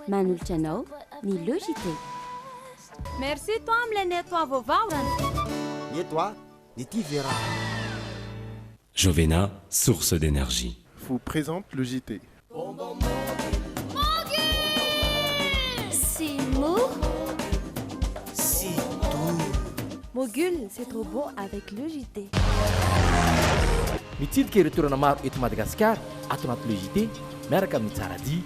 manolotra anao ny logité. Merci toi amilay netoa vaovaorany. Eto ny Tivera. Jovena, source d'énergie. Vous présente le JT. C'est Mour. C'est tout. Mogul, c'est trop beau avec le JT. mitsidika ireo toerana maro eto Madagasikara ato anaty le JT miaraka amin'ny Tsaradi.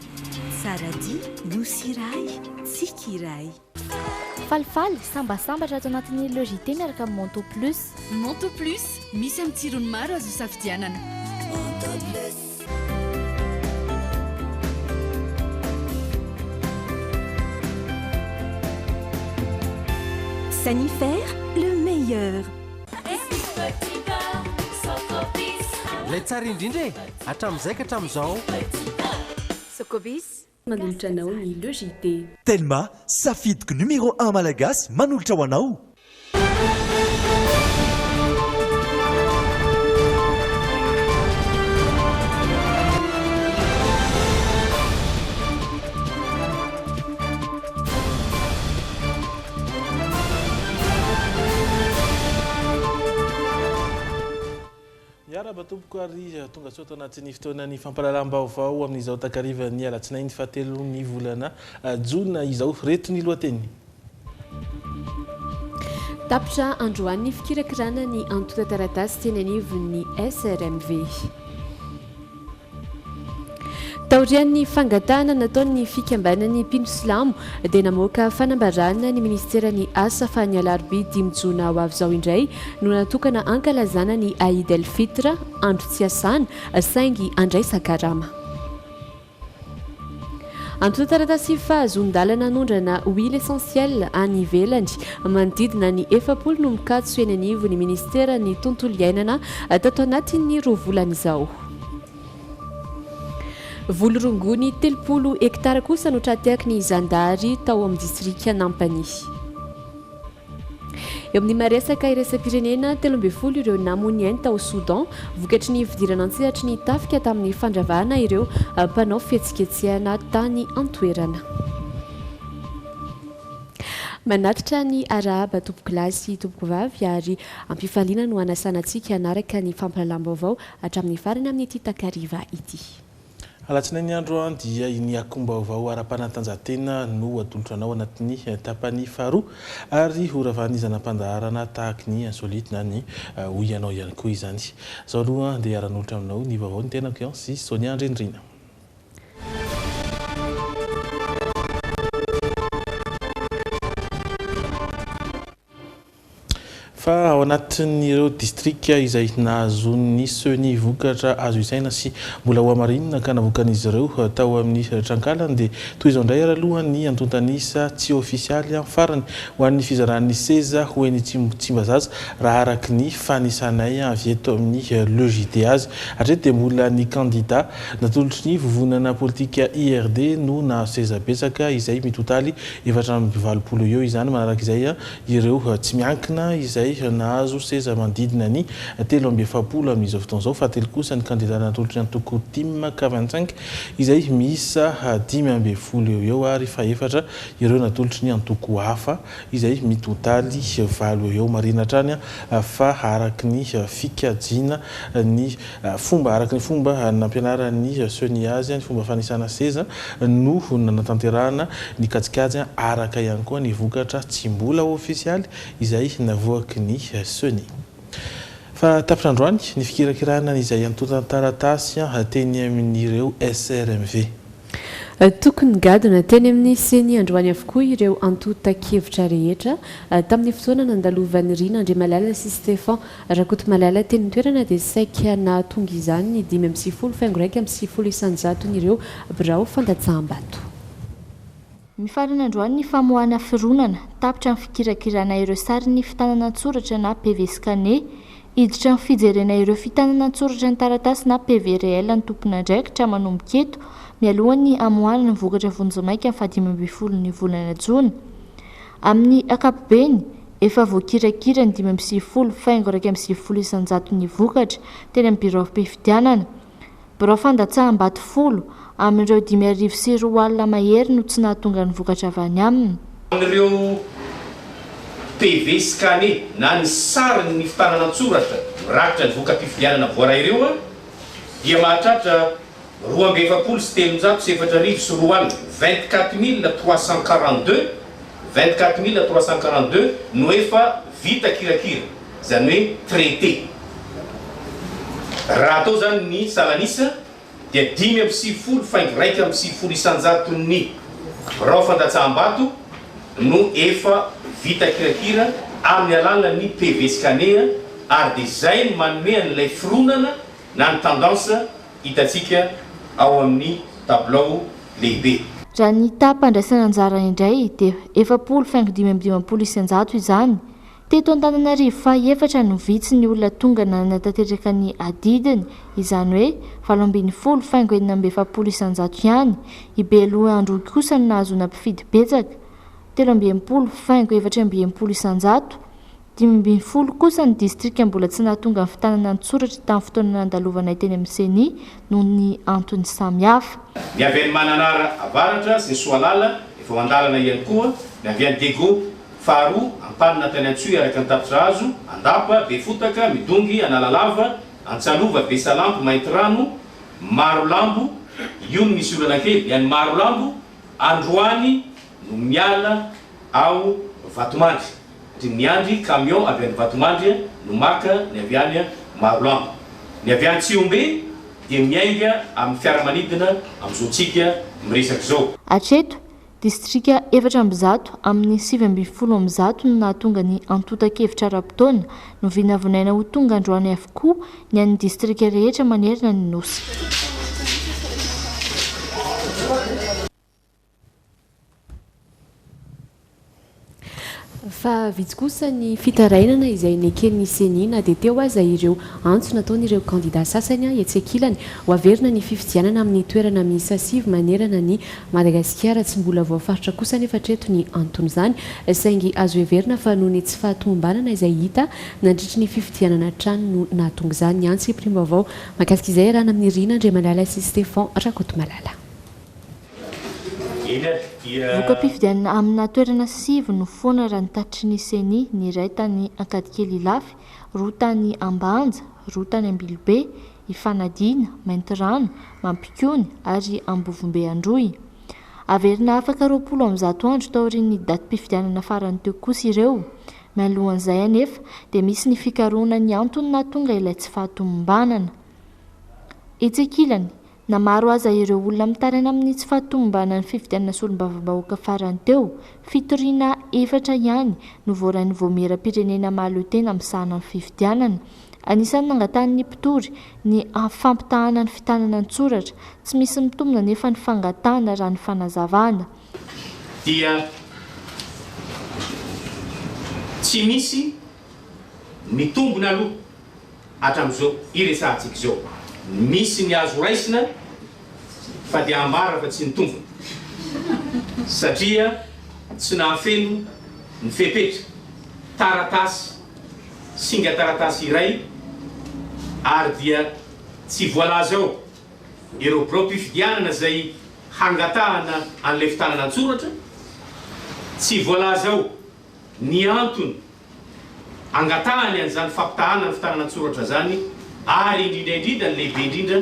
Tsaradi, nosy iray, tsika iray. Falifaly, sambasambatra ato anatin'ny le JT miaraka amin'ny Monto Plus. Monto Plus, misy amin'ny tsirony maro azo isafidianana. Sanifère, le meilleur. Lay tsara indrindra e, hatramin'izay ka hatramin'izao. Socobis, manolotra anao ny le JT. Telma, safidiko numéro 1 malagasy manolotra ho anao. Tompoko ary tonga soa tao anatin'ny fotoanany fampahalalam-baovao amin'izao takarivany alatsinainy fahatelo ny volana jona izao reto ny lohateny. Tapitra androany fikirakirana ny antota taratasy teny anivon'ny SRMV. Taorian'ny fangatana nataon'ny fikambanan'ny Mpino Silamo dia namoaka fanambarana ny ministeran'ny asa fa ny alarobia 5 jona ho avy izao indray no natokana ankalazana ny Aïd el Fitra andro tsy asana saingy andraisan-karama. Antota taratasy fahazon-dalana anondrana huile essentielle any ivelany manodidina ny 70 no mikatso eny anivon'ny ministeran'ny tontolo iainana tato anatin'ny 2 volana izao. Volorongony 30 hektara kosa no trateaky ny zandary tao amin'ny distrika Nampany. Eo amin'ny maresaka iraisam-pirenena 12 ireo namoniainy tao Soudan vokatry ny fidirana antsehatra ny tafika tamin'ny fandravahana ireo mpanao fihetsiketsehana tany antoerana. Manatitra ny arahaba tompoko lahy sy tompoko vavy ary ampifaliana no anasanantsika anaraka ny fampahalalam-baovao hatramin'ny farany amin'ny ity takariva ity. Alatsinainy andro dia ny akombaovao ara-panatanjahantena no atolotra anao anatin'ny tapany faharoa ary horavan'izana mpandaharana tahaka ny insolite na ny hoianao ihany koa izany. Zao aloha dia aran'olotra aminao ny vaovao ny tenako sy Sonia Andrendrina. Fa ao anatin'ireo distrika izay nahazon'ny seny vokatra azo isaina sy mbola ho amarinina ka navoakan'izy ireo tao amin'ny trankalany dia toy izao indray araloha ny antontanisa tsy ofisialy amin'ny farany ho an'ny fizaran'ny seza ho eny Tsimbazaza raha araky ny fanisanay avy eto amin'ny logité azy hatreto dia mbola ny candidat natolotry ny vovonana politika IRD no na seza betsaka izay mitotaly 420 eo izany manaraka izay ireo tsy miankina izay nahazo seza mandidina ny 370 amin'izao fotoan'izao fahatelo kosa ny candidat natolotry ny antoko Tim K25 izay misa 10 eo ary faefatra ireo natolotry ny antoko hafa izay mitotaly 7 eo marina hatrany fa araky ny fikajina ny fomba araky ny fomba nampianaran'ny seny azy ny fomba fanisana seza no natanterahana ny kajikajy araka ihany koa ny vokatra tsy mbola ofisialy izay navoaky ny seny. Fa tapitra androany ny fikirakirana izay antota taratasy teny amin'ireo SRMV. Tokony gadona teny amin'ny seny androany avokoa ireo antota-kevitra rehetra tamin'ny fotoana nandalovan'ny Rina Andriamalala sy Stefan Rakotomalala teny toerana dia saika na tonga izany ny 5 faingo raika amin'ny 10 isanjaton'ireo birao fandatsaham-bato. Mifarana androany ny famoahana fironana tapitra ny fikirakirana ireo sary ny fitanana antsoratra na PV scanner iditra ny fijerena ireo fitanana antsoratra ny taratasy na PV réel ny tompon'andraikitra manomboka eto mialohan'ny amoahana ny vokatra vonjemaika amin'ny 15 ny volana Jona. Amin'ny ankapobeny efa voakirakira ny 5 faingo raika amin'ny 10 isanjato ny vokatra teny amin'ny biro am-pifidianana. birao fandatsaham-bato folo amin'ireo 5,4 mahery no tsy nahatonga ny vokatra avy any aminy. Ireo PV scanné na ny sary ny fitanana an-tsoratra mirakitra ny voka-pifidianana voaray ireo dia mahatratra 2,7 no efa vita kirakira zany hoe traité. Raha atao zany ny salanisa dia 5,9 isanjaton'ny birao fandatsaham-bato no efa vita kirakira amin'ny alalan'ny PV scanné ary dia zay no manome an'ilay fironana na ny tendance hitatsika ao amin'ny tablao lehibe. Raha ny tapandraisana anjara indray dia 0,5 isanjato izany. Teto Antananarivo fa efatra no vitsy ny olona tonga nanatanteraka ny adidiny, izany hoe 7,4 isanjato ihany. I Belohandro kosa no nahazona mpifidy betsaka 13,4 isanjato. 5,0 kosa ny distrika mbola tsy nahatonga ny fitanana an-tsoratra tamin'ny fotoana nandalovana teny amin'ny Seny noho ny antony samihafa. Ny avy any Mananara avaratra sy ny Soalala efa ao an-dalana ihany koa, ny avy any Dego faharoa ampanina tany Antsoy araka ny tapitra hazo, Andapa, Befotaka, Midongy, Analalava, Antsalova, Besalampo, Maintirano, Marolambo, io no misy olana kely. Ny any Marolambo, Androany no miala ao Vatomandry. Miandry camion avy any Vatomandry no maka ny avy any Marolambo. Ny avy any Tsiombe dia miainga amin'ny fiaramanidina amin'izao tsika miresaka zao. Hatreto distrika 4 amin'ny 7,0 no nahatonga ny antotan-kevitra ara-potoana no vinavinaina ho tonga androany avokoa ny an'ny distrika rehetra manerana ny nosy. Fa vitsy kosa ny fitarainana izay neken'ny Seny na dia teo aza ireo antso nataon'ireo kandida sasany hetsekilany ho averina ny fifidianana amin'ny toerana miisa 5 manerana ny Madagasikara. Tsy mbola voafaritra kosa nefa treto ny antony izany saingy azo heverina fa noho ny tsy fahatombanana izay hita nandritry ny fifidianana trano no nahatonga izany. Ny antsy primo avao mahakasika izay rana amin'ny Rina Andriamalala sy Stefan Rakotomalala. Voka-pifidianana amina toerana 5 no foana raha nitatitry ny Seny, ny iray tany Ankadikely Ilafy, roa tany Ambanja, roa tany Ambilobe, Ifanadina, Maintirano, Mampikony ary Ambovombe Androy. Averina afaka 20 andro taorian'ny datim-pifidianana farany teo kosa ireo. Mialohan'izay anefa dia misy ny fikarohana ny antony nahatonga ilay tsy fahatombanana. Hetsekilany na maro aza ireo olona mitaraina amin'ny tsy fahatombanana ny fifidianana solombavam-bahoaka farany teo, fitoriana 4 ihany no voarain'ny voameram-pirenena mahaleo tena misahana ny fifidianana. Anisan'ny nangatan'ny mpitory ny fampitahana ny fitanana an-tsoratra, tsy misy mitombina nefa ny fangatahana raha ny fanazavana. Dia tsy misy mitombina aloha hatramin'izao iresantsika izao. Misy ny azo raisina fa dia ambara fa tsy nitombona satria tsy nahafeno ny fepetra taratasy singa taratasy iray ary dia tsy voalaza ao ireo birao-pifidianana izay hangatahana an'ilay fitanana an-tsoratra, tsy voalaza ao ny antony angatahany an'izany fampitahana ny fitanana an-tsoratra zany, ary indrindra ny lehibe indrindra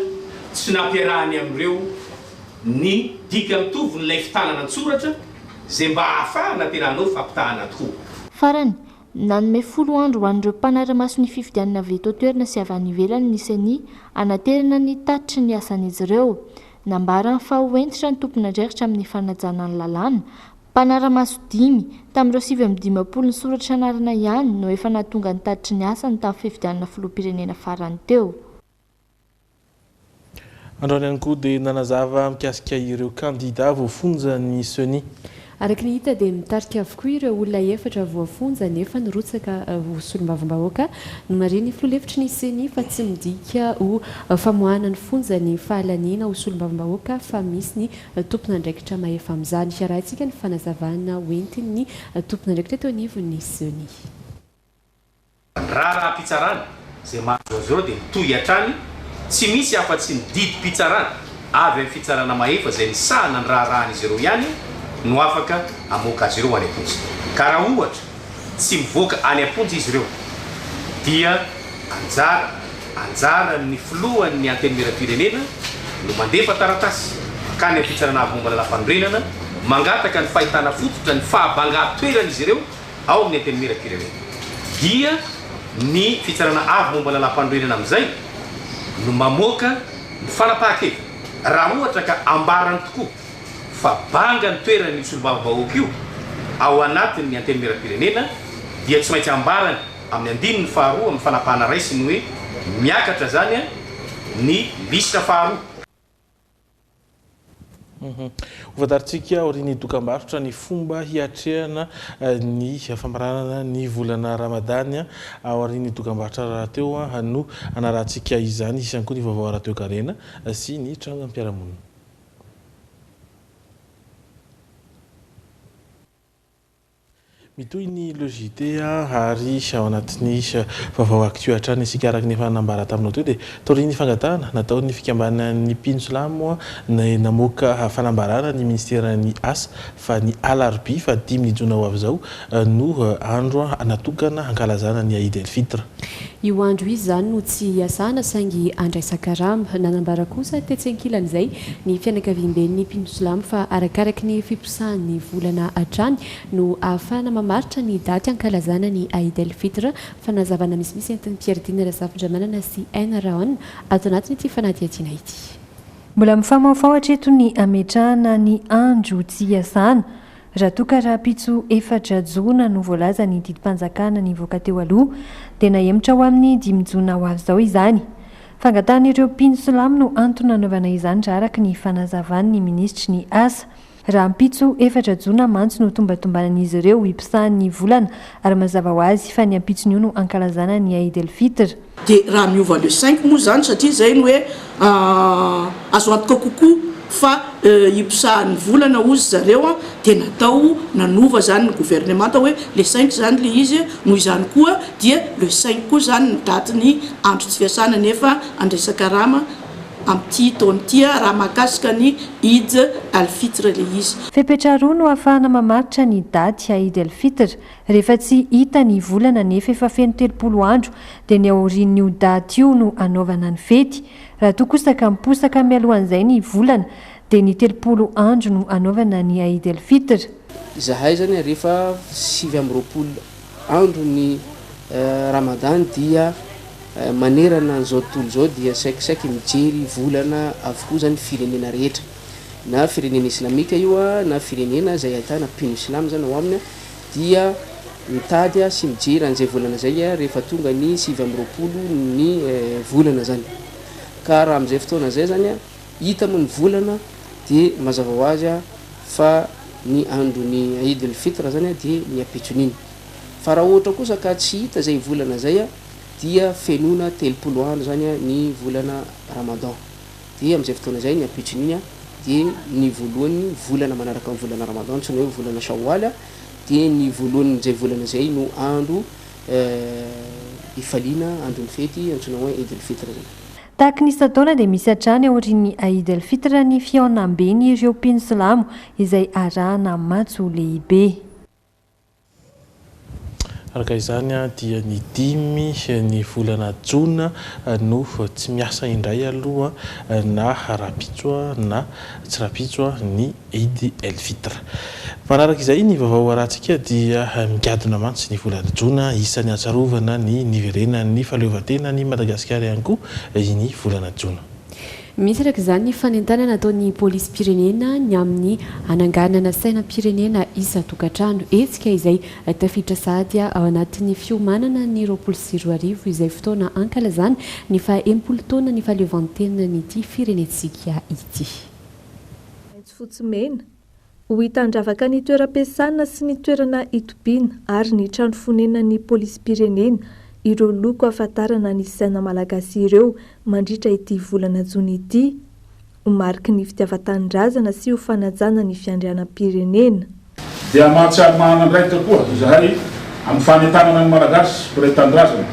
tsy nampiarahany amin'ireo ny dika mitovy n'ilay fitanana an-tsoratra izay mba ahafahana teranao fampitahana tokoa. Farany nanome 10 andro ho an'ireo mpanara-maso ny fifidianana avy eto toerana sy avy any ivelany ny Seny anaterana ny tatitry ny asan'izy ireo. Nambarany fa hoentitra ny tompon'andraikitra amin'ny fanajana ny lalàna. Mpanara-maso 5 tamin'ireo 5,50 ny soratra anarana ihany no efa nahatonga ny tatitry ny asany tamin'ny fifidianana filoham-pirenena farany teo. Androany ihany koa dia nanazava mikasika ireo kandida voafonja ny Seny. Araka ny hita dia mitarika avokoa ireo olona 4 voafonja nefa nirotsaka ho solombavam-bahoaka no mariny filoha-hevitry ny Seny fa tsy midika ho famoahana ny fonja ny fahalaniana ho solombavam-bahoaka fa misy ny tompon'andraikitra mahefa amin'izany. Fiarahantsika ny fanazavana hoentiny ny tompon'andraikitra teo anivon'ny Seny. Raha pitsarana izay mahazo azy ireo dia mitohy hatrany tsy misy afa-tsy ny didy mpitsarana avy amin'ny fitsarana mahefa zay nisahana ny raharahany izy ireo ihany no afaka amoaka azy ireo any am-ponjy. Ka raha ohatra tsy mivoaka any am-ponjy izy ireo dia anjara ny filohan'ny anteny miram-pirenena no mandefa taratasy ka ny fitsarana avy momba lalam-panorenana mangataka ny fahitana fototra ny fahabanga-toerana izy ireo ao amin'ny anteny miram-pirenena. Dia ny fitsarana avy momba lalam-panorenana amin'izay no mamoaka ny fanapahan-kevitra raha ohatra ka ambarany tokoa fa banga ny toerana ny solombavambahoaka io ao anatin'ny anteny miram-pirenena dia tsy maintsy ambarany amin'ny andininy faharoa amin'ny fanapahana raisiny hoe miakatra zany ny lisitra faharoa. Hofantaritsika aorian'ny dokam-barotra ny fomba hiatrehana ny famaranana ny volana Ramadany ao aorian'ny dokam-barotra rahateo no anarantsika izany isany koa ny vaovao rahateo karena sy ny trangampiaramonina. Mitoy ny logité ary ao anatin'ny vaovao actu hatrany isika araka ny fanambara taminao teo dia taorian'ny fangatahana natao ny fikambanan'ny mpino silamo namoaka fanambarana ny ministeran'ny asa fa ny alarobia fa 5 jona ho avy zao no andro natokana hankalazana ny Eid el Fitr. Io andro izy zany no tsy asana saingy andraisan-karama nanambara kosa tetsenkilany ny fianakaviam-ben'ny mpino silamo fa arakaraky ny fiposahan'ny volana hatrany no ahafahana mamaritra ny daty ankalazana ny Eid el Fitr fanazavana misimisy entin'ny Pierre Rasafindramanana sy Aina Raon ato anatiny ity fanadihadiana ity. Mbola mifamaofao hatreto ny ametrahana ny andro tsy asana raha toa ka raha-pitso 4 jona no voalaza ny didim-panjakana ny voaka teo aloha dia nahemotra ho amin'ny 5 jona ho avy zao izany. Fangatan'ireo mpino silamo no antony nanaovana izany raha araka ny fanazavan'ny ministry ny asa. Raha ampitso 4 jona mantso no tombatombanan'izy ireo hipisahan'ny volana ary mazava ho azy fa ny ampitsony io no ankalazana ny Eid el Fitr. Dia raha miova le 5 moa zany satria zay no hoe azo antoka kokoa fa hipisahan'ny volana ozy zareo dia natao nanova zany ny gouvernemanta hoe le 5 zany le izy noho izany koa dia le 5 koa zany ny daty ny andro tsy fiasana nefa andraisan-karama amin'ity taon'ity raha mahakasika ny Eid el Fitr le izy. Fepetra roa no ahafahana mamaritra ny daty Eid el Fitr rehefa tsy hita ny volana nefa efa feno 30 andro dia ny aorian'io daty io no anaovana ny fety. Raha toa kosa ka miposaka mialohan'izay ny volana dia ny 30 andro no anaovana ny Eid el Fitr. Zahay zany rehefa 7 andro ny Ramadan dia manerana an'izao tontolo zao dia saikisaiky mijery volana avokoa zany firenena rehetra na firenena islamika io na firenena zay ahitana mpino islam zany ao aminy dia mitady sy mijery an'izay volana zay rehefa tonga ny 7 ny volana zany. Ka raha amin'izay fotoana zay zany hita moa ny volana dia mazava ho azy fa ny andro ny Eid el Fitr zany dia ny apitson'iny. Fa raha ohatra kosa ka tsy hita zay volana zay dia fenona 30 andro zany ny volana Ramadan. Dia amin'izay fotoana zay ny apitson'iny dia ny voalohany volana manaraka amin'ny volana Ramadan tsy hoe volana Shawwal dia ny voalohan'izay volana zay no andro ifaliana andro ny fety antsoina hoe Eid el Fitr zany. Tahaka ny isan-taona dia misy hatrany aorian'ny Eid el Fitr ny fihaonam-beny ireo mpino silamo izay arahana matso lehibe. Araka izany dia ny 5 ny volana jona no tsy miasa indray aloha na rapitso na tsy rapitso ny Eid el Fitr. Manaraka izay ny vaovao arahantsika dia migadona mantsy ny volana jona isan'ny atsarovana ny niverenan'ny fahaleovantena ny Madagasikara ihany koa ny volana jona. Misy raka izany fanentanana nataon'ny polisy pirenena ny amin'ny ananganana sainam-pirenena isa-tokantrano etsika izay tafiditra sady ao anatin'ny fiomanana ny 24 izay fotoana ankalazana ny 70 taona ny fahaleovantena nyity firenetsika ity. Fotsimena ho hitandravaka ny toeram-piasana sy ny toerana itobiana ary ny trano fonenan'ny polisy pirenena ireo loko ahafantarana ny saina malagasy ireo mandritra ity volana jona ity ho mariky ny fitiavan-tanindrazana sy ho fanajana ny fiandrianam-pirenena. Dia mahatsiaro manandraikitra koa izahay amin'ny fanentanana ny malagasy mpiray tanindrazana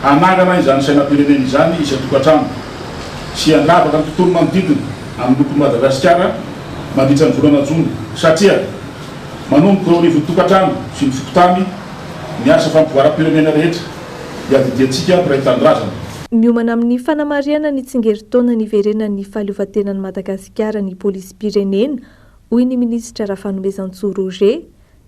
hanagana izany sainam-pirenena izany isa-tokantrano sy andavaka ny tontolo manodidina amin'ny loko Madagasikara mandritra ny volana jona satria manomboka eo anivon'ny tokantrano sy ny fokotany ny asa fampivoaram-pirenena rehetra iadidiantsika mpiray tanindrazana. Miomana amin'ny fanamariana ny tsingeritaona niverenan'ny fahaleovantenan'i Madagasikara ny polisy-pirenena hoy ny minisitra Rafanomezantsoa Roger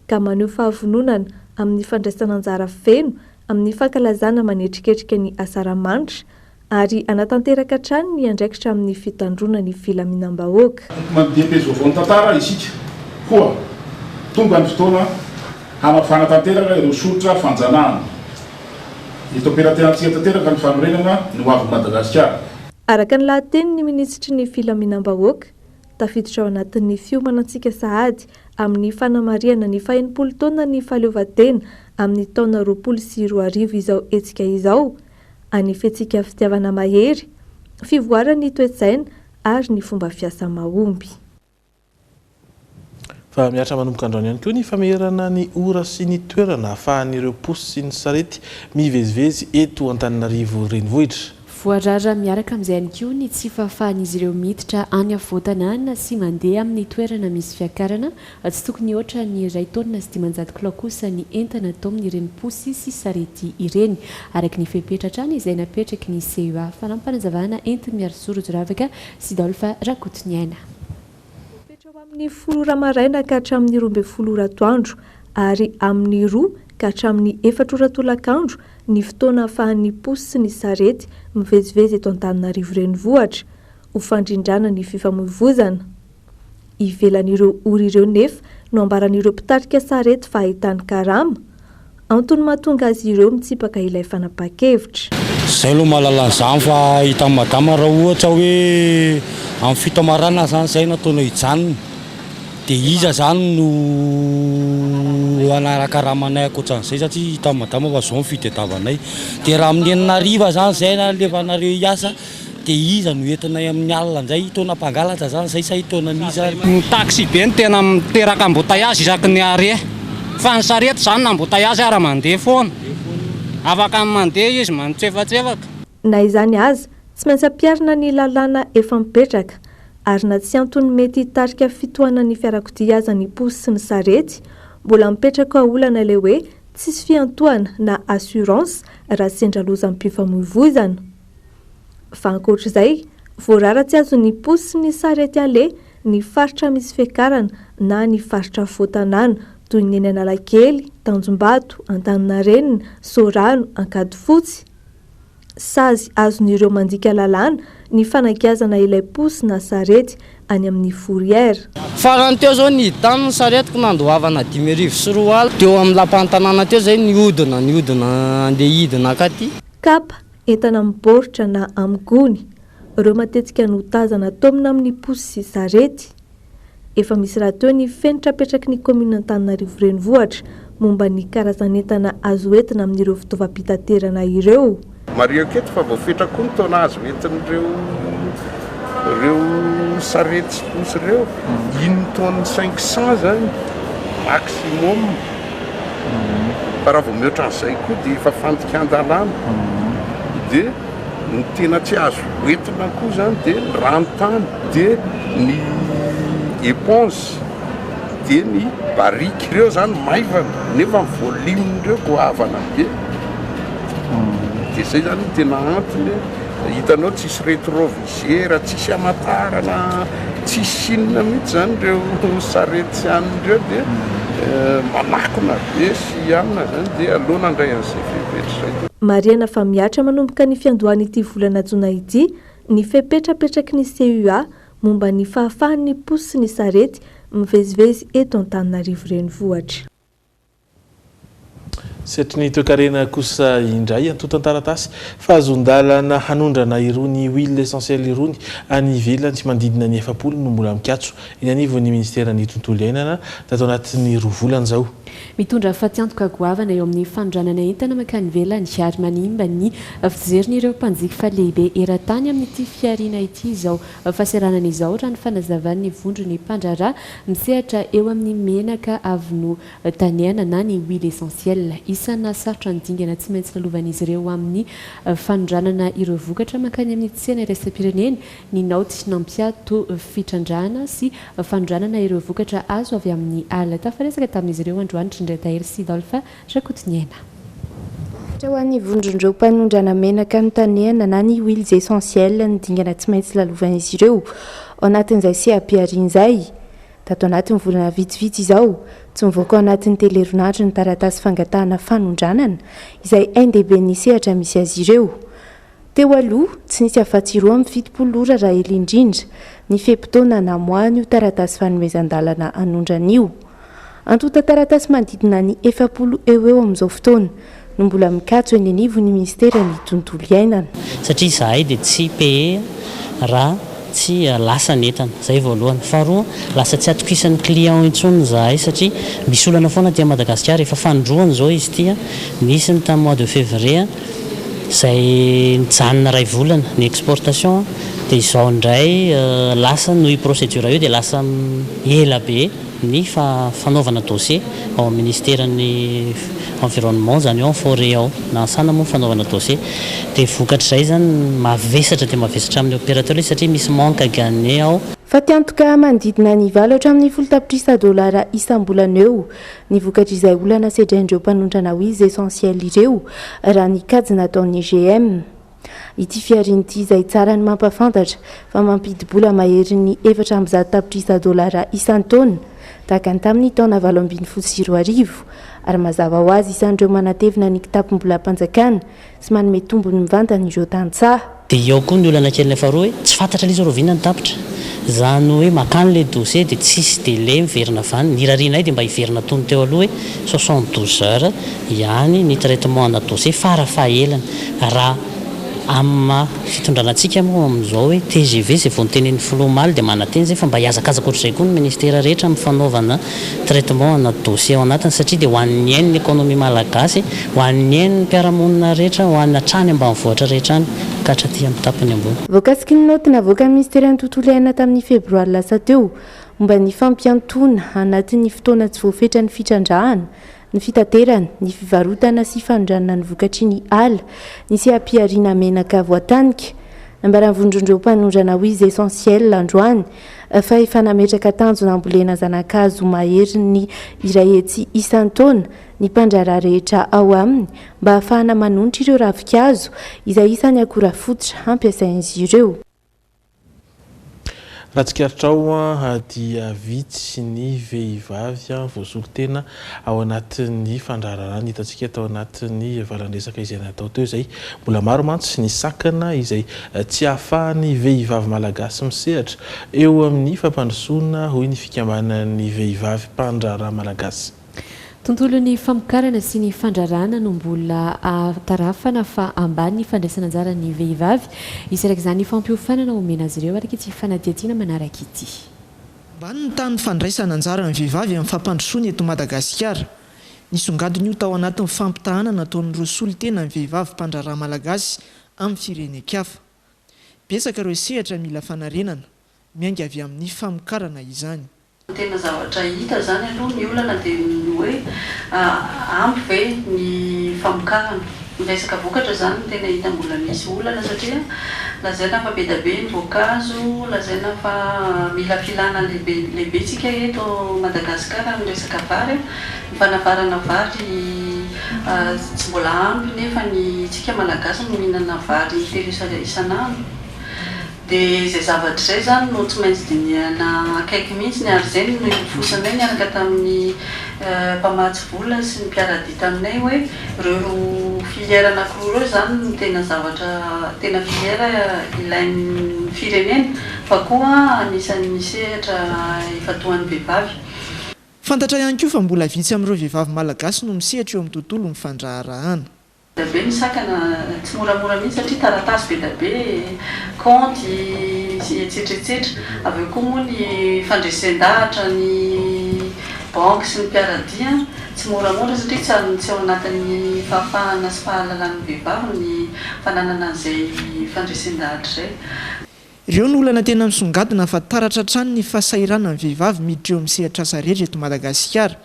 ka maneho fahavononana amin'ny fandraisana anjara feno amin'ny fankalazana manetriketrika ny asaramanitra ary anatanteraka trano ny andraikitra amin'ny fitandrona ny filaminam-bahoaka. Mandeha vaovao tantara isika koa tonga ny fotoana hamafana tanteraka ireo solitra fanjanahana. Eto am-peraterantsika tanteraka ny fanorenana ny ho avy Madagasikara. Araka ny lahatenin'ny ministry ny filaminam-bahoaka tafiditra ao anatin'ny fiomanantsika sahady amin'ny fanamariana ny 40 taona ny fahaleovantena amin'ny taona 2024 izao etsika izao anifetsika fitiavana mahery fivoarany toe-tsaina ary ny fomba fiasa mahomby. Fa miatra manomboka androany ihany koa ny fameherana ny ora sy ny toerana ahafahan'ireo posy sy ny sarety mivezivezy eto Antananarivo renivohitra. Voarara miaraka amin'izay ihany koa ny tsy fahafahan'izy ireo miditra any avotanana sy mandeha amin'ny toerana misy fiakarana tsy tokony ohatra ny iray taonina sy 500 kilao kosa ny entana atao amin'ireny posy sy sarety ireny araka ny fepetratrany izay napetraky ny CEA fanampanazavana entiny miaro soratra ravaka sy Dolfa Rakotiniaina. Amin'ny 10 maraina ka hatramin'ny 12 atoandro ary amin'ny 2 ka hatramin'ny 4 tolakandro ny fotoana ahafahan'ny posy sy ny sarety mivezivezy eto Antananarivo renivohitra ho fandrindrana ny fifamoivoizana. Ivelan'ireo ora ireo nefa no ambaran'ireo mpitarika sarety fa ahitany karama antony mahatonga azy ireo mitsipaka ilay fanapa-kevitra. Zay aloha mahalala an'izany fa hita madama raha ohatra hoe amin'ny fito amarana zany zay nataonao hijanona dia iza zany no anaraka-ramanay akoatran'izay satria hita madama fa zao ny fitadiavanay dia raha amin'ny 9 zany zay nalevanareo hiasa dia iza no entinay amin'ny alina izay hitona mpangalatra zany zay sa hitona niza ny taxi be ny tena miteraka embouteillage isaky ny are fa ny sarety zany na embouteillage ara mandeha foana afaka mandeha izy manotsefatsefaka. Na izany aza tsy maintsy ampiarina ny lalàna efa mipetraka ary na tsy antony mety hitarika fitohanan'ny fiarakodia aza ny posy sy ny sarety mbola mipetraka olana ilay hoe tsisy fiantohana na assurance raha sendra loza mpifamoivoizana. Fa ankoatr'izay voarara tsy azo ny posy sy ny sarety ale ny faritra misy fiakarana na ny faritra voatanana toy ny eny Analakely, Tanjombato, Antaninarenina, Sorano, Ankadifotsy. Sazy azon'ireo mandika lalàna ny fanakiazana ilay posy na sarety any amin'ny fourrière. Farany teo zao ny hidany ny saretiko nandoavana 5,4 alina teo amin'ny lapan'ny tanàna teo zay nihodina andeha hidina akaty. Kapa entana mibaoritra na amin'ny gony ireo matetika no tazana tomina amin'ny posy sy sarety. Efa misy raha teo ny fenitra apetraky ny komina Antananarivo renivohitra momba ny karazan'entana azo entina amin'ireo fitaovam-pitaterana ireo. Mario keto fa voafetra koa ny taona azo entin'ireo sarety sy posy ireo iny taon'ny 500 zany maximum. Fa raha vao mihoatra an'izay koa dia efa fandika an-dalàna dia ny tena tsy azo entina koa zany dia ny ranotany dia ny éponge dia ny barika ireo zany maivana nefa ny volimindreo goavana be dia zay zany tena antony hitanao tsisy rétroviseur tsisy amatarana tsisy inona mihitsy zany ireo sarety an'ireo dia manakona be sy amina zany dia aloha nandray an'izay fepetra zay. Mariana fa miatra manomboka ny fiandohan'ity volana jona ity ny fepetrapetraky ny CEA momba ny fahafahan'ny posy sy ny sarety mivezivezy eto Antananarivo renivohitra. Setry ny toekarena kosa indray antotan-taratasy fa azon-dalana hanondrana irony huile essentielle irony any ivelany sy mandidina ny 7 no mbola mikatso eny anivon'ny ministeran'ny tontolo iainana tato anatin'ny 2 volana zao. Mitondra fatiantoka goavana eo amin'ny fanondranana entana makany ivelany ary manimba ny fijerin'ireo mpanjifa lehibe eran-tany amin'ity fiarina ity izao fahasaranana izao raha ny fanazavan'ny vondrony mpandrara misehatra eo amin'ny menaka avy no taniana na ny huile essentielle isana sarotra nydingana tsy maintsy lalovan'izy ireo amin'ny fanondranana ireo vokatra mankany amin'ny tsena iraisam-pirenena ny naoty nampiato fitrandrana sy fanondranana ireo vokatra azo avy amin'ny alina tafaresaka tamin'izy ireo androanitra indray tahery Sidolphe Rakotiniaina. Ho an'ny vondrondreo mpanondrana menaka anontaniana na ny huiles essentielles nydingana tsy maintsy lalovan'izy ireo ao anatin'izay sehampiariana izay tato anatin'ny volana vitsivitsy izao tsy mivoaka ao anatin'ny teleronandro ny taratasy fangatahana fanondranana izay NDB ny sehatra misy azy ireo. Teo aloha tsy nisy afa-tsy roa amin'ny 70 ora raha ela indrindra ny fepitaona namoahany io taratasy fanomezan-dalana anondran'io. Antota taratasy manodidina ny 70 eo amin'izao fotoana no mbola mikatso eny anivo ny ministera ny tontolo iainana. Satria izahay dia tsy paye raha tsy lasa netana zay voalohany. Faharoa lasa tsy atokisan'ny client intsony zahay satria misy olana foana tia Madagasikara efa fanondroany zao izy tia nisy ny tamin'ny mois de février zay nijanona ray volana ny exportation dia izao indray lasa noho procédure io dia lasa ela be ny fanaovana dossier ao amin'ny ministeran'ny environnement zany ao forêt ao na sana moa fanaovana dossier dia vokatra izay zany mavesatra dia mavesatra amin'ny opérateur satria misy manque à gagner ao. Fa tiantoka manodidina ny 7 hatramin'ny 10 tapitrisa dolara isam-bolana eo ny vokatra izay olana sedraindreo mpanondrana huiles essentielles ireo raha ny kajy nataon'ny GM. Ity fiariana ity izay tsara ny mampafantatra fa mampidibola mahery ny 400 tapitrisa dolara isan-taona tahaka ny tamin'ny taona 2024 ary mazava ho azy isan'ireo manatevina ny kitapom-bola mpanjakana sy manome tombony mivantana ireo tantsaha. Dia eo koa ny olana kely faharoa hoe tsy fantatra ilay zorovina ny tapitra zany hoe makany le dossier dia tsisy délai miverina avany nirarinay dia mba hiverina tony teo aloha hoe 72 heures ihany ny traitement ana dossier farafahelany raha amin'ny fitondranantsika moa amin'izao hoe TGV zay vao nitenen'ny filomaly dia manateny zay fa mba hiazakazaka ohatr'izay koa ny ministera rehetra amin'ny fanaovana traitement ana dossier ao anatiny satria dia ho an'ny ainy ny économie malagasy ho an'ny ainy ny mpiaramonina rehetra ho an'ny hatrany ambanivohitra rehetra any ka hatraty amin'ny tapany ambony. Voakasiky ny noty navoaka ny ministera ny tontolo iainana tamin'ny febroary lasa teo momba ny fampiantona anatin'ny fotoana tsy voafetra ny fitrandrahana ny fitaterana ny fivarotana sy fanondranana ny vokatry ny ala ny sehampiariana menaka voatanika nambaran'ny vondrondreo mpanondrana huiles essentielles androany fa efa nametraka tanjona ambolena zanakazo mahery ny iray hetsy isan-taona ny mpandraraha rehetra ao aminy mba ahafahana manonitra ireo ravikazo izay isan'ny akora fototra ampiasain'izy ireo. Raha tsikaritra dia vitsy ny vehivavy voasolo tena ao anatin'ny fandrararana hitantsika tao anatin'ny valandresaka izay natao teo izay mbola maro mantsy ny sakana izay tsy ahafahan'ny vehivavy malagasy misehatra eo amin'ny fampandrosoana hoy ny fikambanan'ny vehivavy mpandraraha malagasy. Tontolo ny famokarana sy ny fandrarana no mbola tarafana fa ambany ny fandraisana anjara ny vehivavy isy araka izany fampiofanana omena azy ireo araka ity fanadihadiana manaraka ity. Ambany ny tany fandraisana anjara ny vehivavy amin'ny fampandrosoana eto Madagasikara. Nisongadiny io tao anatin'ny fampitahana nataon'ireo solitena ny vehivavy mpandraraha malagasy amin'ny firenena-kafa. Betsaka ireo sehatra mila fanarenana miainga avy amin'ny famokarana izany. Tena zavatra hita zany aloha ny olana dia ny hoe ampy ve ny famokarana ny resaka vokatra zany tena hita mbola misy olana satria lazaina fa be da be ny voankazo lazaina fa mila filana lehibe tsika eto Madagasikara amin'ny resaka vary ny fanavarana vary tsy mbola ampy nefa ny tsika malagasy no mihinana vary telo isan'andro. Dia izay zavatra izay zany no tsy maintsy dinihana akaiky mihitsy ny ary izay no ifosanay niaraka tamin'ny mpamatsy vola sy ny mpiara-dia taminay hoe ireo filière anankiroa ireo zany no tena zavatra tena filière ilain'ny firenena fa koa anisan'ny misehatra ifatoan'ny vehivavy. Fantatra ihany koa fa mbola vitsy amin'ireo vehivavy malagasy no misehatra eo amin'ny tontolo ny fandraharahana. Be ny sakana tsy moramora mihitsy satria taratasy be da be compte etsetretsetra avy eo koa moa ny fandresen-dahatra ny banque sy ny mpiara-dia tsy moramora satria tsy ao anatin'ny fahafahana sy fahalalan'ny vehivavy ny fananana an'izay fandresen-dahatra izay. Ireo ny olana tena misongadina fa taratra hatrany ny fahasahiranany vehivavy miditra eo amin'ny sehatra asa rehetra eto Madagasikara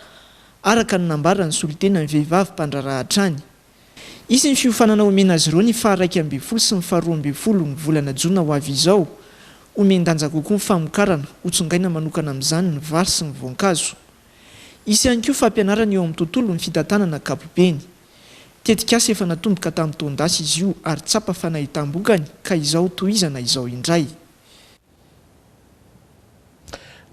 araka ny nambara ny solitena ny vehivavy mpandraraha hatrany. Isy ny fiofanana omena azy ireo ny faharaiky amby folo sy ny faharoa amby folo ny volana jona ho avy izao. Omendanja kokoa ny famokarana hotsongaina manokana amin'izany ny vary sy ny voankazo. Isy ihany koa fampianarana eo amin'ny tontolo ny fitantanana kapobeny. Tetikasa efa natomboka tamin'ny taondasy izy io ary tsapa fanahitam-bokany ka izao tohizana izao indray.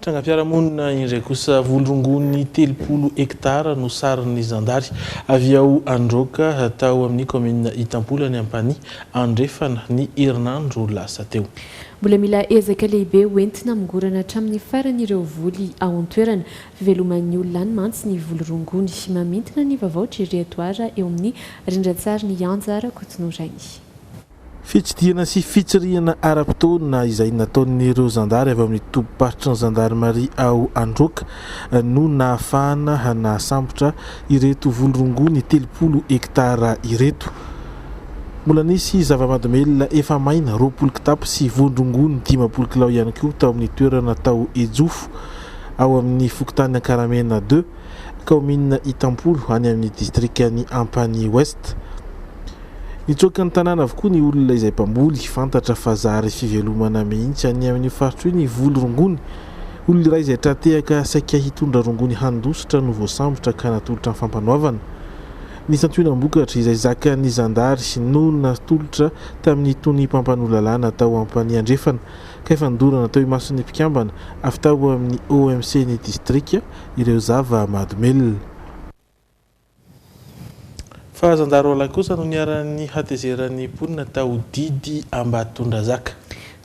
Trangam-piarahamonina indray kosa volorongony 30 hektara no sarin'ny zandary avy ao androka tao amin'ny commune Itampolo any Ampany andrefana ny herinandro lasa teo. Mbola mila ezaka lehibe hoentina migorana hatramin'ny faran'ireo voly ao an-toerana fiveloman'ny olona any mantsy ny volorongony mamintina ny vaovao territoire eo amin'ny rindran-tsary ny Anjara Kotinorainy. Fitsidihana sy fitsirihana ara-potoana izay nataon'ireo zandary avy amin'ny tompom-paritry ny zandarmaria ao androka no nahafahana nahasambotra ireto volorongony 30 hektara ireto. Mbola nisy zava-mahadomelina efa maina 20 kitapo sy volorongony 15 kilao ihany koa tao amin'ny toerana tao Ejofo ao amin'ny Fokontany Ankaramena 2 commune Itampolo any amin'ny distrikany Ampany Ouest. Nitsoaka ny tanàna avokoa ny olona izay mpamboly fantatra fa zary fivelomana mihitsy any amin'ny faritry ny volorongony. Olona iray izay tratehaka saika hitondra rongony handositra no voasambotra ka natolotra ny fampanoavana. Ny santionam-bokatra izay zaka ny zandary no natolotra tamin'ny tony mpampanolalana tao Ampany andrefana ka efa nidorana tao Imason'ny Mpikambana avy tao amin'ny OMC ny distrika ireo zava-mahadomelina. Fa zandary olay kosa no niaran'ny hatezeran'ny mponina tao Didy Ambatondrazaka.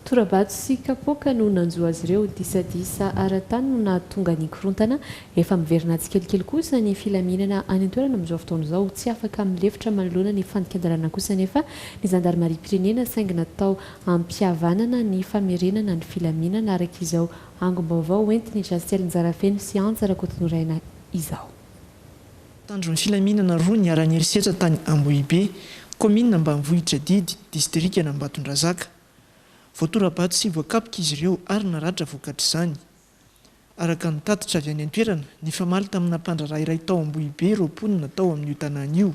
Torabato sy kapoaka no nanjo azy ireo disadisa ara-tany no nahatonga ny korontana efa miverina tsikelikely kosa ny filaminana any an-toerana amin'izao fotoana izao tsy afaka milefitra manoloana ny fandikan-dalàna kosa nefa ny zandarmarim-pirenena saingy natao ampihavanana ny famerenana ny filaminana araka izao angom-baovao entiny Jastel Njarafeno sy Anjara Kotinoraina izao. Tandron'ny filaminana roa ny ara-nyerisetra tany Ambohibe, commune Ambanivohitra Didy, distrikana Ambatondrazaka. Voatorabato sy voakapoka izy ireo ary naratra vokatra izany. Araka ny tatitra avy any an-toerana, ny famaly tamina mpandraraha iray tao Ambohibe roponina tao amin'io tanàna io.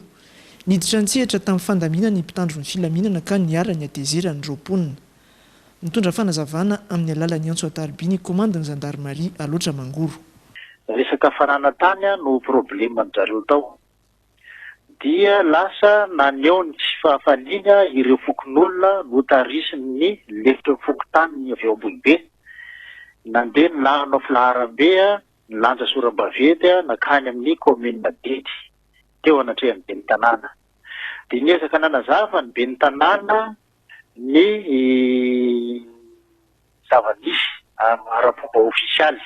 Niditra an-tsehatra tamin'ny fandaminana ny mpitandron'ny filaminana ka niara ny atezerany roponina. Nitondra fanazavana amin'ny alalan'ny Antso Ataribiny komandany zandarmaria aloatra Mangoro. Resaka fanana tany no problemany zareo tao. Dia lasa naneo ny tsy fahafaliana ireo fokon'olona no tarisiny ny lefitra fokotany avy ao Ambohibe. Nandeha ny lanao filaharam-be ny lanja Sorabavety nakany amin'ny commune Didy teo anatrehan'ny ben'ny tanàna. Dia niezaka nanazava ny ben'ny tanàna ny zava-nisy ara-pomba ofisialy.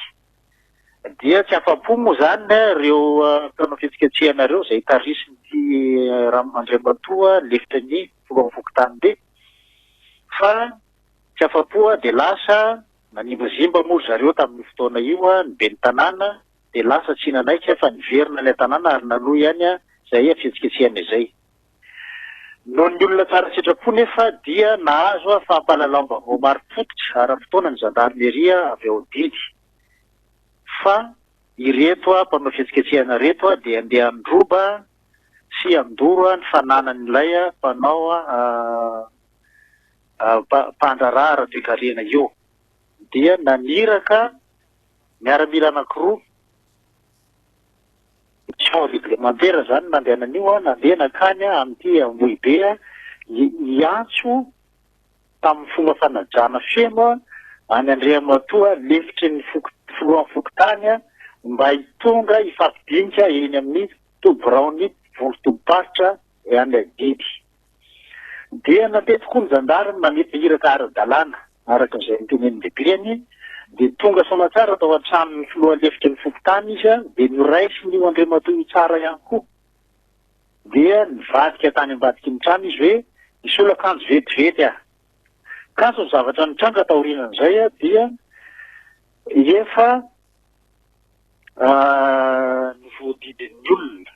Dia tsy afa-po moa zany ireo mpanao fihetsiketsehana ireo izay tarisiny Andriamatoa lefitra ny fokotany be. Fa tsy afa-po dia lasa nanimbazimba moa zareo tamin'ny fotoana io ny ben'ny tanàna dia lasa tsy nanaika fa niverina ilay tanàna ary naloa ihany izay fihetsiketsehana izay. Noho ny olona tsara sitrapo nefa dia nahazo fahampahalalam-baovao maro fototra ara-potoana ny zandarmeria avy ao Didy. Fa ireto mpanao fihetsiketsehana reto dia andeha androba sy andoro ny fananan'ilay mpanao mpandraraha ara-toekarena io. Dia naniraka miaramila anankiroa champ réglementaire zany nandehanan'io nandeha nakany amin'ity Ambohibe hiantso tamin'ny fomba fanajana feno any Andriamatoa lefitry ny fokotany mba hitonga ifampidinika eny amin'ny Tobraony volo-toboparitra any Didy. Dia nandeha tokoa ny zandary manety hiraka ara-dalàna araka izay nitenen'ny lehibeany dia tonga somatsara tao an-tranon'ny filoha lefitry ny fokotany izy dia noraisy ny Andriamatoa tsara ihany koa. Dia nivadika tany ambadiky ny trano izy hoe isolo akanjo vetivety kaso ny zavatra nitranga taorianan'izay dia efa ny voadidin'ny olona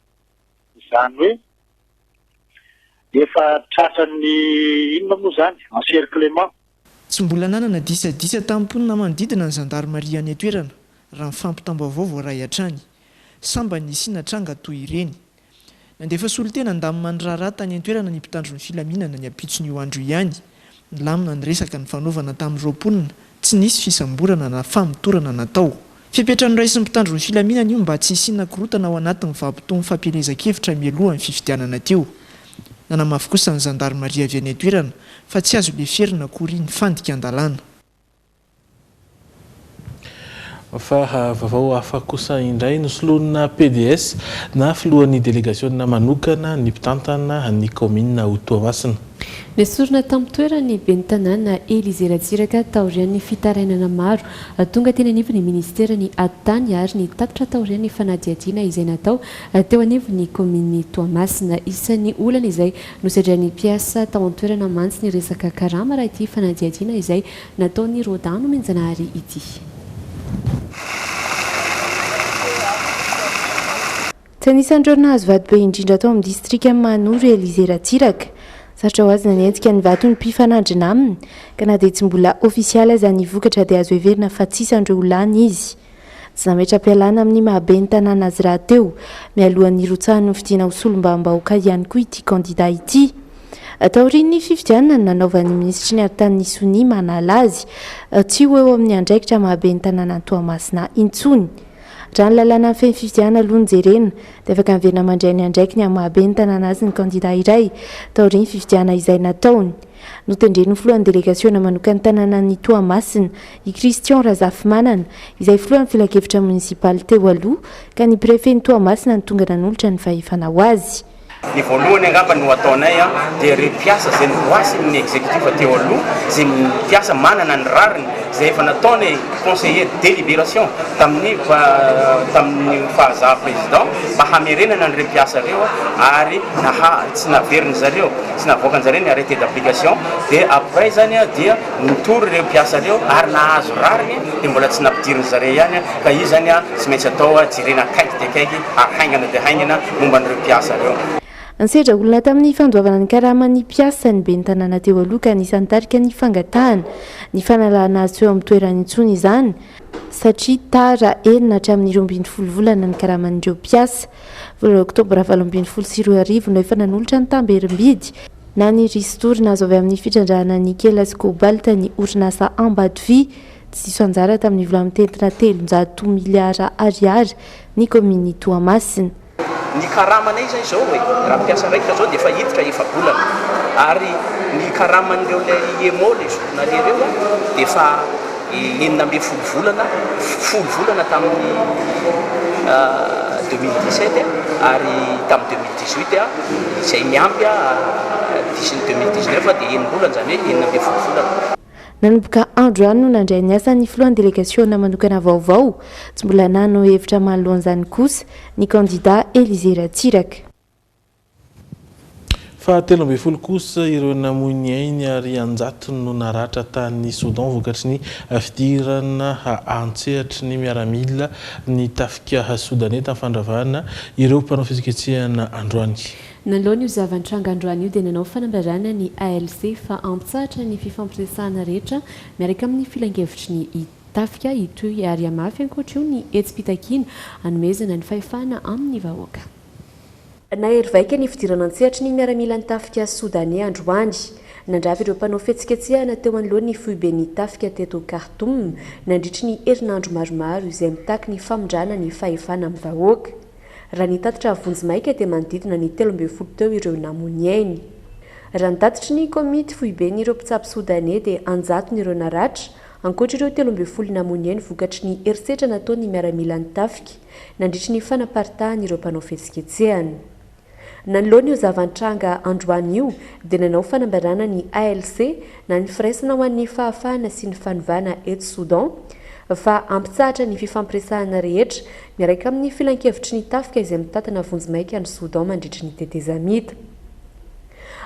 izany hoe efa tratran'ny inona moa zany encerclement. Tsy mbola nanana disadisa tamin'ny mponina manodidina ny zandarmaria any an-toerana raha mifampitam-baovao voaray hatrany. samba ny isiana tranga toy ireny. Nandefa solotena andaminy raharaha tany an-toerana ny mpitandro ny filaminana ny ampitsony io andro ihany. Nilamina ny resaka ny fanaovana tamin'ny roaponina, tsy nisy fisamborana na famitorana natao. Fipetrany ray sy ny mpitandro ny filaminana io mba tsy isiana korotana ao anatin'ny vahapotoan'ny fampielezan-kevitra mialohan'ny fifidianana teo. Nanamafy kosa ny zandarmaria avy any an-toerana fa tsy azo le ferina kory ny fandika an-dalàna. Fa vavao hafa kosa indray nosoloana PDS na filohan'ny délégationna manokana ny mpitantana ny commune ho Toamasina. Nesorona tamin'ny toerany ben'ny tanàna Élysée Ratsiraka taorian'ny fitarainana maro tonga teny anivo ny ministera ny atany ary ny tatitra taorian'ny fanadihadiana izay natao teo anivo ny commune Toamasina. Isan'ny olana izay nosedran'ny mpiasa tao an-toerana mantsy ny resaka karama raha ity fanadihadiana izay nataon'ny Rodano Menjanahary ity. Tsy anisan'androna azo vady be indrindra atao amin'ny distrika Manoro Élysée Ratsiraka. Sarotra ho azy nanenjika ny vato ny mpifanandrina aminy ka na dia tsy mbola ofisialy aza ny vokatra dia azo heverina fa tsisy andreo olany izy. Tsy nametra-pialana amin'ny mahabe ny tanàna azy raha teo mialohan'ny rotsahan'ny fidiana ho solombavam-bahoaka ihany koa ity kandida ity. Taorian'ny fifidianana ny nanaovan'ny ministry ny ary-tany Sony manala azy tsy ho eo amin'ny andraikitra mahabe ny tanàna Toamasina intsony. Raha ny lalàna amin'ny feny fifidianana aloha ny jerena dia afaka miverina mandray ny andraikiny amin'ny mahabe ny tanàna azy ny kandida iray taorian'ny fifidianana izay nataony. Notendren'ny filohan'ny délégationna manokana tanàna ny Toamasina i Christian Razafimanana izay filohan'ny filakevitra municipal teo aloha ka ny préfet ny Toamasina ny tonga nanolotra ny fahefana ho azy. Ny voalohany angamba no ataonay dia ireo mpiasa izay novoasy ny exécutif teo aloha izay mpiasa manana ny rariny izay efa nataony conseiller de délibération tamin'ny fahazaha président mba hamerenana an'ireo mpiasa ireo ary tsy naveriny zareo tsy navoaka ny zareo ny arrêté d'application dia après zany dia nitory ireo mpiasa ireo ary nahazo rariny dia mbola tsy nampidiriny zareo ihany ka io zany tsy maintsy atao jirena akaiky dia akaiky ary haingana dia haingana momba an'ireo mpiasa ireo. Ansedra olona tamin'ny fandoavana ny karaman'ny mpiasa ny ben'ny tanàna teo aloha ka nisy tarika ny fangatahana ny fanalana azy eo amin'ny toerany intsony izany satria tara enina hatramin'ny 12 volana ny karaman'ireo mpiasa. Volana oktobra 2024 no efa nanolotra ny tamberim-bidy na ny ristorina azo avy amin'ny fitrandrahana ny kelas cobalt ny orinasa Ambadvi tsy diso anjara tamin'ny vola mitentina 300 miliara ariary ny commune Toamasina. Ny karamanay zany zao hoe raha mpiasa raika zao dia efa hiditra efa volana ary ny karaman'ireo le IMO le journalier reo dia efa 9 volana tamin'ny 2017 ary tamin'ny 2018 izay miampy disiny 2019 dia 9 volana zany hoe 9 volana. Nanomboka andro any no nandray ny asa ny filohan'ny délégationna manokana vaovao tsy mbola nano hevitra mahalohan'izany kosa ny kandida Élysée Ratsiraka. Fa 13 kosa ireo namoiny ainy ary anjatony no naratra tany Soudan vokatry ny fidirana antsehatra ny miaramila ny tafika Soudanais tamin'ny fandravahana ireo mpanao fiziketsehana androany. Naloha io zavan-tranga androany io dia nanao fanambarana ny ALC fa ampitsahatra ny fifampiresahana rehetra miaraka amin'ny filan-kevitry ny tafika itoy ary amafy ankoatra io ny etsi-pitakina hanomezana ny fahefana amin'ny vahoaka. Nahery vaika ny fidirana antsehatra ny miaramila ny tafika Soudanais androany. Nandravy ireo mpanao fihetsikehtsehana teo anolohan'ny ny foiben'ny tafika teto Khartoum nandritry ny herinandro maromaro izay mitaky ny famondrana ny fahefana amin'ny vahoaka. Raha ny tatitra vonjimaika dia manodidina ny 13 teo ireo namony ainy. Raha ny tatitry ny komity foiben'ny ireo mpitsapy Soudanais dia anjatony ireo naratra ankoatra ireo 13 namony ainy vokatry ny herisetra nataony miaramila ny tafika nandritry ny fanaparitahany ireo mpanao fihetsikehtsehana. Nanoloana io zavan-tranga androany io dia nanao fanambarana ny ALC na ny firaisana ho an'ny fahafahana sy ny fanovana eto Soudan fa ampitsahatra ny fifampiresahana rehetra miaraka amin'ny filan-kevitry ny tafika izay mitatana vonjimaika ny Soudan mandritry ny tetezamita.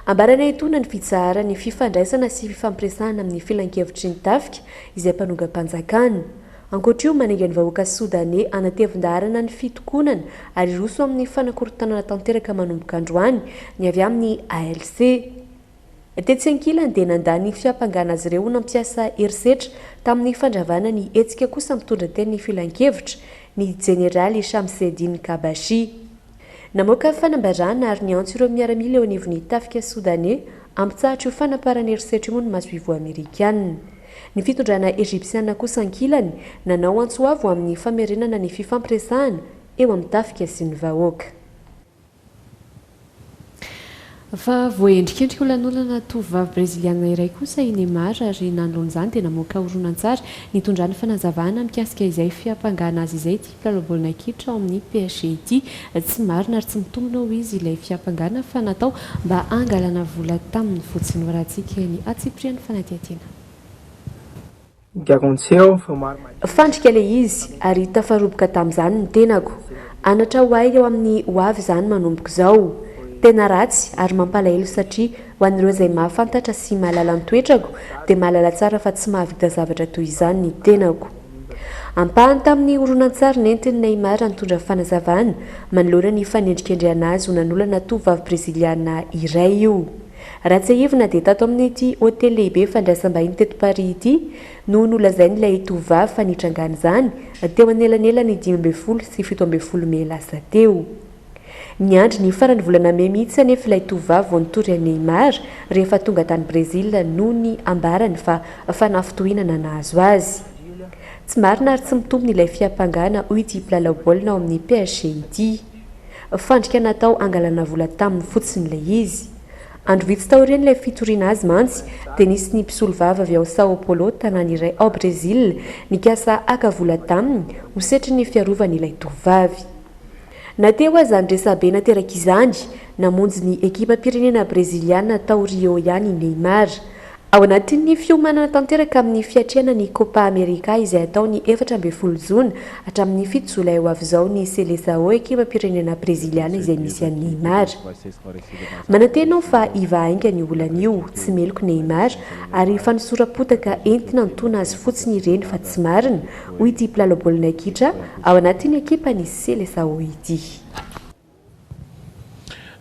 Ambarana etona ny fitsahara ny fifandraisana sy fifampiresahana amin'ny filan-kevitry ny tafika izay mpanonga-panjakana. Ankoatra io manenga ny vahoaka Soudanais anatevin-daharana ny fitokonana ary roso amin'ny fanakorontanana tanteraka manomboka androany ny avy amin'ny ALC. tetsy ankilany dia nandany fiampangana azy ireo nampiasa herisetra tamin'ny fandravana ny hetsika kosa mitondra teny ny filan-kevitra ny jeneraly Shamseddin Kabashi. Namoaka fanambarana ary niantso ireo miaramila eo anivon'ny tafika Soudanais ampitsahatra io fanaparana herisetra io ny masoivo Amerikanina. Ny fitondrana Egyptiana kosa ankilany nanao antsoavo amin'ny famerenana ny fifampiresahana eo amin'ny tafika sy ny vahoaka. Fa voaendrikendrika olanolana tovovavy breziliana iray kosa i Neymar ary nanoloan'izany dia namoaka horonan-tsary nitondrany fanazavana mikasika izay fiampangana azy izay ity mpilalao baolina kitra ao amin'ny PSG ity. Tsy marina ary tsy mitombona ho izy ilay fiampangana fa natao mba angalana vola taminy fotsiny horantsika ny Atsipriany fanadihadiana. Fandrika ilay izy ary tafaroboka tamin'izany ny tenako. Anatra ho ahy eo amin'ny hoavy izany manomboka izao. Tena ratsy ary mampalahelo satria ho an'ireo izay mahafantatra sy mahalala ny toetrako dia mahalala tsara fa tsy mahavita zavatra toy izany ny tenako. Ampahany tamin'ny horonan-tsary nentin'ny Neymar nitondra fanazavana manoloana ny fanendrikendrehana azy ho nanolana tovovavy breziliana iray io. Raha tsy ahivina dia tato amin'ity hôtely lehibe fandraisam-bahiny teto Paris ity no nolazain'ilay tovovavy fa nitrangana izany teo anelanelany 12 sy 17 Mey lasa teo. Niandry ny farany volana Mey mihitsy anefa ilay tovovavy vao nitory Neymar rehefa tonga tany Brésil noho ny ambarany fa fanafitohinana nahazo azy. Tsy marina ary tsy mitombina ilay fiampangana hoy ity mpilalao baolina ao amin'ny PSG ity. Fandrika natao angalana vola taminy fotsiny ilay izy. Andro vitsy taoriana ilay fitoriana azy mantsy dia nisy ny mpisolo vava avy ao Sao Paulo tanàna iray ao Brésil nikasa aka vola taminy ho setry ny fiarovany ilay tovovavy. Nateo azy andresabe nateraka izany namonjy ny ekipa pirenena breziliana tao Rio ihany Neymar. Ao anatin'ny fiomanana tanteraka amin'ny fiatriana ny Copa America izay atao ny 14 Jona hatramin'ny 7 Jolay ho avy izao ny Seleção ekipa pirenena breziliana izay misy an'i Neymar. Manantenao fa hivahainga ny olan'io tsy meloko Neymar ary fanosorapotaka entina nitona azy fotsiny ireny fa tsy marina hoy ity mpilalao baolina kitra ao anatin'ny ekipa ny Seleção ity.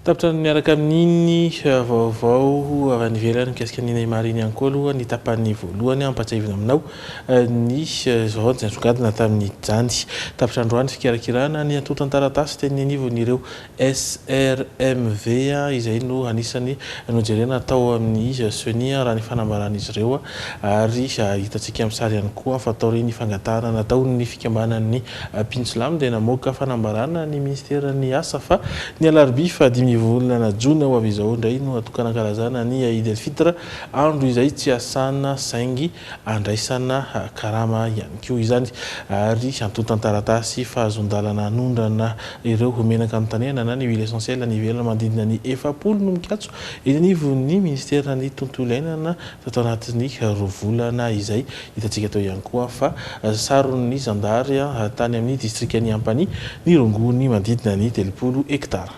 Tapitra miaraka amin'iny vaovao avy any ivelany mikasika ny Neymar iny ihany koa aloha ny tapany voalohany ampatsahivina aminao ny vaovao izay songadina tamin'ny jandy. Tapitra androany fikarakirana ny antotan-taratasy teny anivon'ireo SRMV izay no anisany nojerena tao amin'ny seni raha ny fanambaran'izy ireo ary hitantsika amin'ny sary ihany koa fa atao reny fangatahana natao ny fikambanan'ny Pinsulame dia namoaka fanambarana ny ministeran'ny asa fa ny alarobia fa 5 volana jona ho avy izao indray no atokana kalazana ny Eid el Fitra andro izay tsy asana saingy andraisana karama ihany koa izany ary antotan-taratasy fa azon-dalana anondrana ireo menaka anontaniana na ny huile essentielle ny ivelana mandindina ny 700 no mikatso anivon'ny ministera ny tontolo iainana tatao anatin'ny 2 volana izay hitantsika tao ihany koa fa saron'ny zandary tany amin'ny distrikany Ampani ny rongony mandindina ny 30 hektara.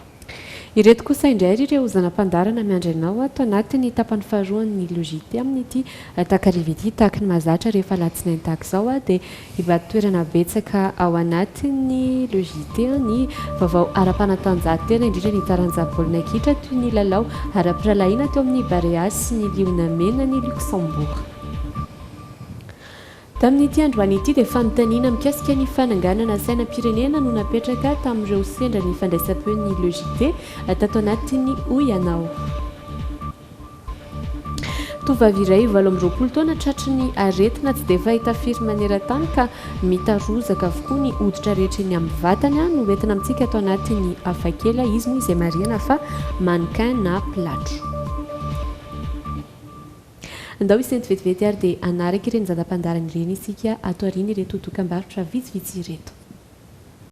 Ireto kosa indray ireo zanam-pandarana miandranao ato anatin'ny tapany faharoan'ny logité amin'ity takariva ity tahaka ny mahazatra rehefa alatsinainy tahaka izao dia hivatoerana betsaka ao anatin'ny logité ny vaovao ara-panatanjahantena indrindra ny taranjam-baolina kitra toy ny lalao ara-piralahiana teo amin'ny Barea sy ny liona mena ny Luxembourg. Tamin'ity androany ity dia fanontaniana mikasika ny fananganana sainam-pirenena no napetraka tamin'ireo sendra ny fandraisam-peon'ny logité tato anatin'ny Oianao. Tovovavy iray 20 taona tratry ny aretina tsy dia fahita firy maneran-tany ka mitarozaka avokoa ny hoditra rehetra eny amin'ny vatany no entina amintsika ato anatin'ny hafakely izy moa izay marihana fa mannequin na platro. Andao isy vetivety ary dia anaraka ireny zandam-pandarana ireny isika ato aoriana ireto dokam-barotra vitsivitsy ireto.